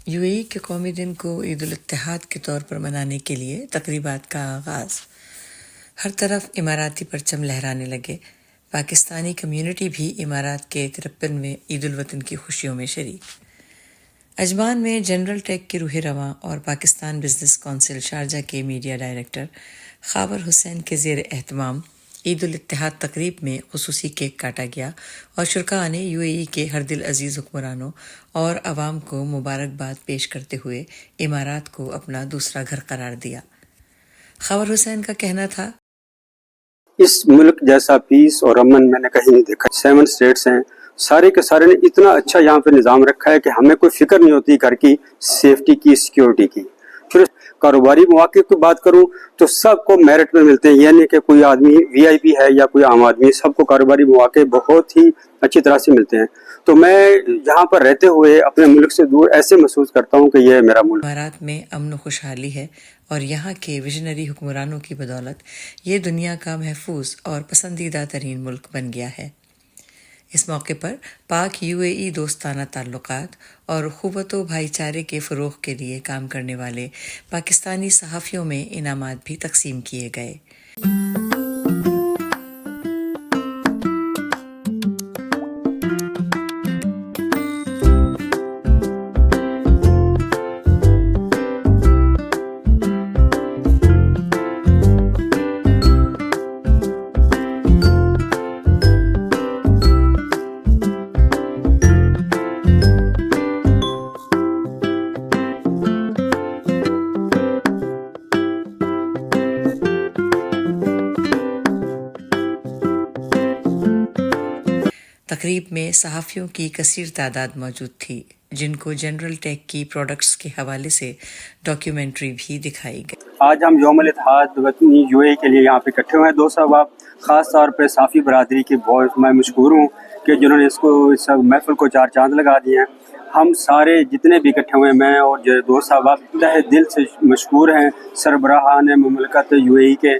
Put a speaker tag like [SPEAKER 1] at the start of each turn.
[SPEAKER 1] You اے ای کے قومی دن کو عید الاتحاد کے طور پر منانے کے لیے تقریبات کا آغاز۔ ہر طرف اماراتی پرچم لہرانے لگے۔ پاکستانی کمیونٹی بھی امارات کے 53ویں عید الوطن کی خوشیوں میں شریک۔ اجمان میں جنرل ٹیک کے روح رواں اور پاکستان بزنس کونسل شارجہ کے میڈیا ڈائریکٹر خاور حسین کے زیر اہتمام عید الاتحاد تقریب میں خصوصی کیک کاٹا گیا اور شرکاء نے یو اے ای کے ہر دل عزیز حکمرانوں اور عوام کو مبارکباد پیش کرتے ہوئے امارات کو اپنا دوسرا گھر قرار دیا۔ خاور حسین کا کہنا تھا،
[SPEAKER 2] اس ملک جیسا پیس اور امن میں نے کہیں نہیں دیکھا۔ 7 اسٹیٹس ہیں، سارے کے سارے نے اتنا اچھا یہاں پہ نظام رکھا ہے کہ ہمیں کوئی فکر نہیں ہوتی گھر کی سیفٹی کی، سیکیورٹی کی۔ پھر کاروباری مواقع کی بات کروں تو سب کو میرٹ میں ملتے ہیں، یعنی کہ کوئی آدمی وی آئی پی ہے یا کوئی عام آدمی، سب کو کاروباری مواقع بہت ہی اچھی طرح سے ملتے ہیں۔ تو میں یہاں پر رہتے ہوئے اپنے ملک سے دور ایسے محسوس کرتا ہوں کہ یہ میرا ملک۔
[SPEAKER 1] امارات میں امن و خوشحالی ہے اور یہاں کے ویژنری حکمرانوں کی بدولت یہ دنیا کا محفوظ اور پسندیدہ ترین ملک بن گیا ہے۔ اس موقع پر پاک یو اے ای دوستانہ تعلقات اور اخوت و بھائی چارے کے فروغ کے لیے کام کرنے والے پاکستانی صحافیوں میں انعامات بھی تقسیم کیے گئے۔ تقریب میں صحافیوں کی کثیر تعداد موجود تھی، جن کو جنرل ٹیک کی پروڈکٹس کے حوالے سے ڈاکیومنٹری بھی دکھائی گئی۔
[SPEAKER 2] آج ہم یوم الاتحاد وطنی یو اے کے لیے یہاں پہ اکٹھے ہوئے ہیں۔ دوست احباب، خاص طور پہ صحافی برادری کی بہت میں مشکور ہوں کہ جنہوں نے اس محفل کو 4 چاند لگا دیے ہیں۔ ہم سارے جتنے بھی اکٹھے ہوئے، میں اور جو دوست احباب تہ دل سے مشکور ہیں سربراہان مملکت یو اے ای کے۔